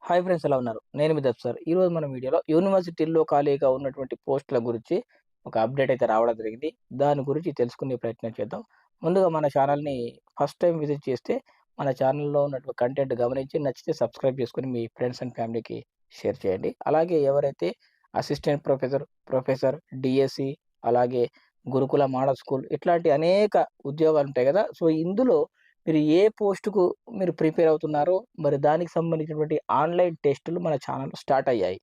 Hi friends, ఎలా ఉన్నారు? నేను మీ దత్ సార్. ఈరోజు మన వీడియోలో యూనివర్సిటీల్లో ఖాళీగా ఉన్నటువంటి పోస్టుల గురించి ఒక అప్డేట్ అయితే రావడం జరిగింది. దాని గురించి తెలుసుకునే ప్రయత్నం చేద్దాం. ముందుగా మన ఛానల్‌ని ఫస్ట్ టైం విజిట్ చేస్తే మన ఛానల్‌లో ఉన్నటువంటి కంటెంట్ గమనించి నచ్చితే సబ్స్క్రైబ్ చేసుకొని మీ ఫ్రెండ్స్ అండ్ ఫ్యామిలీకి షేర్ చేయండి. అలాగే ఎవరైతే అసిస్టెంట్ ప్రొఫెసర్, డీఎస్సీ అలాగే గురుకుల మోడల్ స్కూల్ ఇట్లాంటి అనేక ఉద్యోగాలు ఉంటాయి కదా! సో, ఇందులో మీరు ఏ పోస్ట్‌కు మీరు ప్రిపేర్ అవుతున్నారో, మరి దానికి సంబంధించినటువంటి ఆన్‌లైన్ టెస్టులు మన ఛానెల్‌లో స్టార్ట్ అయ్యాయి.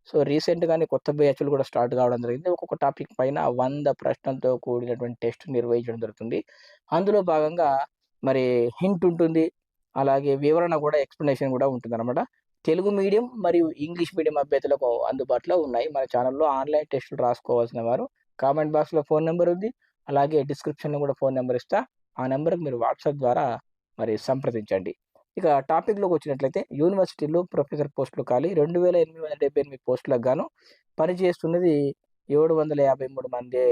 సో, రీసెంట్‌గానే కొత్త బ్యాచ్‌లు కూడా స్టార్ట్ కావడం జరిగింది. ఒక్కొక్క టాపిక్ పైన 100 ప్రశ్నలతో కూడినటువంటి టెస్ట్ నిర్వహించడం జరుగుతుంది. అందులో భాగంగా మరి హింట్ ఉంటుంది. అలాగే వివరణ కూడా ఎక్స్‌ప్లనేషన్ కూడా ఉంటుందన్నమాట. తెలుగు మీడియం మరియు ఇంగ్లీష్ మీడియం అభ్యర్థులకు అందుబాటులో ఉన్నాయి. మన ఛానెల్‌లో ఆన్‌లైన్ టెస్టులు రాసుకోవాల్సిన వారు కామెంట్ బాక్స్‌లో ఫోన్ నంబర్ ఉంది. అలాగే డిస్క్రిప్షన్‌లో కూడా ఫోన్ నంబర్ ఇస్తా. ఆ నంబర్‌కి మీరు వాట్సాప్ ద్వారా మరి సంప్రదించండి. ఇక టాపిక్‌లోకి వచ్చినట్లయితే యూనివర్సిటీలో ప్రొఫెసర్ పోస్టులు ఖాళీ 2878 పోస్టులకు గాను పనిచేస్తున్నది 753 మందే.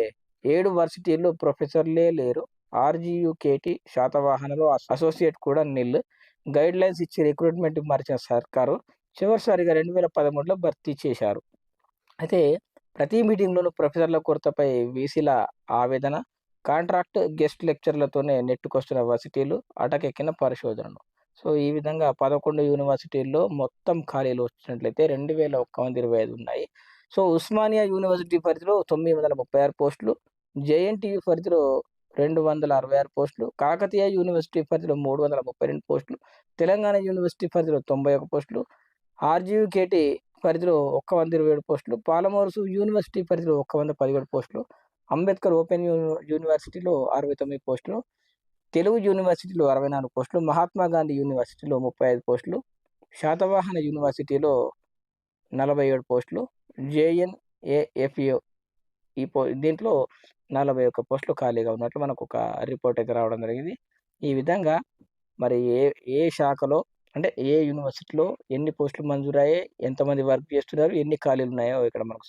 7 వర్సిటీల్లో ప్రొఫెసర్‌లే లేరు. ఆర్‌జీయుకేటీ శాతవాహనలో అసోసియేట్ కూడా నిల్. గైడ్‌లైన్స్ ఇచ్చి రిక్రూట్‌మెంట్‌కి మార్చిన సర్కారు చివరిసారిగా 2013లో భర్తీ చేశారు. అయితే ప్రతి మీటింగ్‌లోనూ ప్రొఫెసర్ల కొరతపై వీసీల ఆవేదన, కాంట్రాక్ట్, గెస్ట్ లెక్చరర్లతోనే నెట్టుకొస్తున్న వర్సిటీలు, అటకెక్కిన పరిశోధనలు. సో, ఈ విధంగా 11 యూనివర్సిటీల్లో మొత్తం ఖాళీలు వచ్చినట్లయితే 2125 ఉన్నాయి. సో, ఉస్మానియా యూనివర్సిటీ పరిధిలో 936 పోస్టులు, జేఎన్‌టీయూ పరిధిలో 266 పోస్టులు, కాకతీయ యూనివర్సిటీ పరిధిలో 332 పోస్టులు, తెలంగాణ యూనివర్సిటీ పరిధిలో 91 పోస్టులు, ఆర్‌జీయుకేటీ పరిధిలో 127 పోస్టులు, పాలమూరు యూనివర్సిటీ పరిధిలో 117 పోస్టులు, అంబేద్కర్ ఓపెన్ యూనివర్సిటీలో 69 పోస్టులు, తెలుగు యూనివర్సిటీలో 64 పోస్టులు, మహాత్మా గాంధీ యూనివర్సిటీలో 35 పోస్టులు, శాతవాహన యూనివర్సిటీలో 47 పోస్టులు, జేఎన్‌ఏఎఫ్‌యు దీంట్లో 41 పోస్టులు ఖాళీగా ఉన్నట్లు మనకొక రిపోర్ట్ అయితే రావడం జరిగింది. ఈ విధంగా మరి ఏ ఏ శాఖలో అంటే ఏ యూనివర్సిటీలో ఎన్ని పోస్టులు మంజూరయ్యాయి, ఎంతమంది వర్క్ చేస్తున్నారు, ఎన్ని ఖాళీలున్నాయో ఇక్కడ మనకు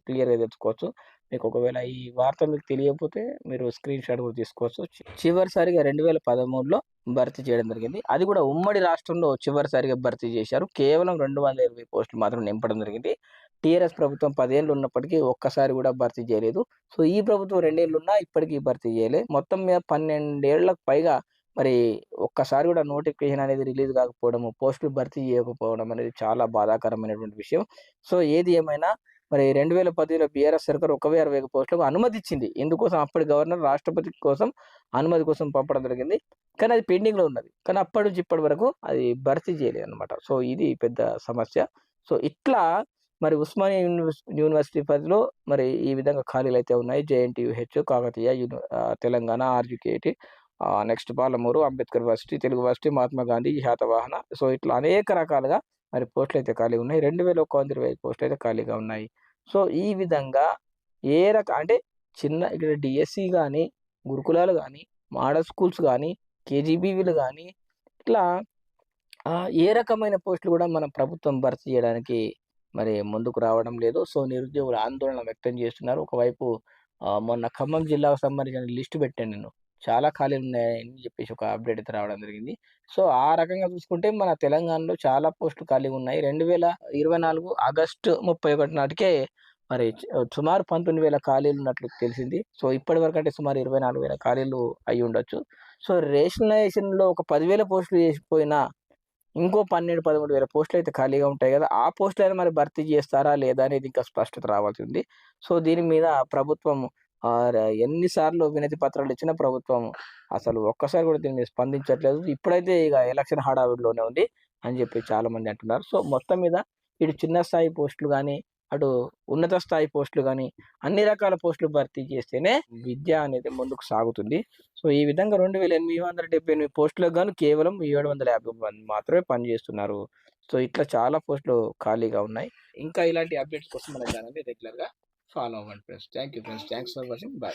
క్లియర్‌గా తెలుసుకోవచ్చు. మీకు ఒకవేళ ఈ వార్త మీకు తెలియకపోతే మీరు స్క్రీన్‌షాట్ కూడా తీసుకోవచ్చు. చివరిసారిగా 2013లో భర్తీ చేయడం జరిగింది. అది కూడా ఉమ్మడి రాష్ట్రంలో చివరిసారిగా భర్తీ చేశారు. కేవలం 220 పోస్టులు మాత్రం నింపడం జరిగింది. టీఆర్ఎస్ ప్రభుత్వం 10 ఏళ్ళు ఉన్నప్పటికీ ఒక్కసారి కూడా భర్తీ చేయలేదు. సో, ఈ ప్రభుత్వం 2 ఏళ్లున్నా ఇప్పటికీ భర్తీ చేయలే. మొత్తం మీద 12 ఏళ్లకు పైగా మరి ఒక్కసారి కూడా నోటిఫికేషన్ అనేది రిలీజ్ కాకపోవడము, పోస్టులు భర్తీ చేయకపోవడం అనేది చాలా బాధాకరమైనటువంటి విషయం. సో, ఏది ఏమైనా మరి 2010లో బీఆర్ఎస్ సర్కార్ 1060 పోస్టులకు అనుమతి ఇచ్చింది. ఇందుకోసం అప్పటి గవర్నర్ రాష్ట్రపతి కోసం అనుమతి కోసం పంపడం జరిగింది. కానీ అది పెండింగ్‌లో ఉన్నది. కానీ అప్పటి నుంచి ఇప్పటి వరకు అది భర్తీ చేయలేదన్నమాట. సో, ఇది పెద్ద సమస్య. సో, ఇట్లా మరి ఉస్మానియా యూనివర్సిటీ పరిధిలో మరి ఈ విధంగా ఖాళీలైతే ఉన్నాయి. JNTUH, Kakatiya, Telangana, RGKT, next Palamuru, Ambedkar varsity, Telugu varsity, Mahatma Gandhi, Satavahana. So, ఇట్లా అనేక రకాలుగా మరి పోస్టులైతే ఖాళీగా ఉన్నాయి. 2125 పోస్టులైతే ఖాళీగా ఉన్నాయి. సో, ఈ విధంగా అంటే ఇక్కడ డీఎస్సీ గాని, గురుకులాలు గాని, మోడల్ స్కూల్స్ గాని, కేజీబీవీలు గాని ఇట్లా ఏ రకమైన పోస్టులు కూడా మన ప్రభుత్వం భర్తీ చేయడానికి మరి ముందుకు రావడం లేదు. సో, నిరుద్యోగులు ఆందోళన వ్యక్తం చేస్తున్నారు. ఒకవైపు మొన్న ఖమ్మం జిల్లాకు సంబంధించిన లిస్ట్ పెట్టాను నేను. చాలా ఖాళీలున్నాయని చెప్పేసి ఒక అప్డేట్ అయితే రావడం జరిగింది. సో, ఆ రకంగా చూసుకుంటే మన తెలంగాణలో చాలా పోస్టులు ఖాళీగున్నాయి. 2024 ఆగస్టు 31 నాటికే మరి సుమారు 19,000 ఖాళీలున్నట్లు తెలిసింది. సో, ఇప్పటివరకు అంటే సుమారు 24,000 ఖాళీలు అయ్యుండొచ్చు. సో, రేషనలైజేషన్‌లో ఒక 10,000 పోస్టులు చేసిపోయినా ఇంకో 12, 13,000 పోస్టులయితే ఖాళీగా ఉంటాయి గదా! ఆ పోస్టులైనా మరి భర్తీ చేస్తారా? లేదా? అనేది ఇంకా స్పష్టత రావాల్సి ఉంది. సో, దీని మీద ప్రభుత్వం ఎన్ని సార్లు వినతి పత్రాలిచ్చినా ప్రభుత్వం అసలు ఒక్కసారి కూడా దీని మీద స్పందించట్లేదు. ఇప్పుడైతే ఇక ఎలక్షన్ హడావిడిలోనే ఉంది అని చెప్పి చాలామంది అంటున్నారు. సో, మొత్తం మీద ఇటు చిన్న స్థాయి పోస్టులు గాని, అటు ఉన్నత స్థాయి పోస్టులు గాని, అన్ని రకాల పోస్టులు భర్తీ చేస్తేనే విద్య అనేది ముందుకు సాగుతుంది. సో, ఈ విధంగా 2878 పోస్టులకు గాను కేవలం 750 మంది మాత్రమే పనిచేస్తున్నారు. సో, ఇట్లా చాలా పోస్టులు ఖాళీగా ఉన్నాయి. ఇంకా ఇలాంటి అప్డేట్స్ కోసం మన ఛానెల్‌ని రెగ్యులర్‌గా ఫాలో అవ్వండి friends. Thank you friends. Thanks for watching. By.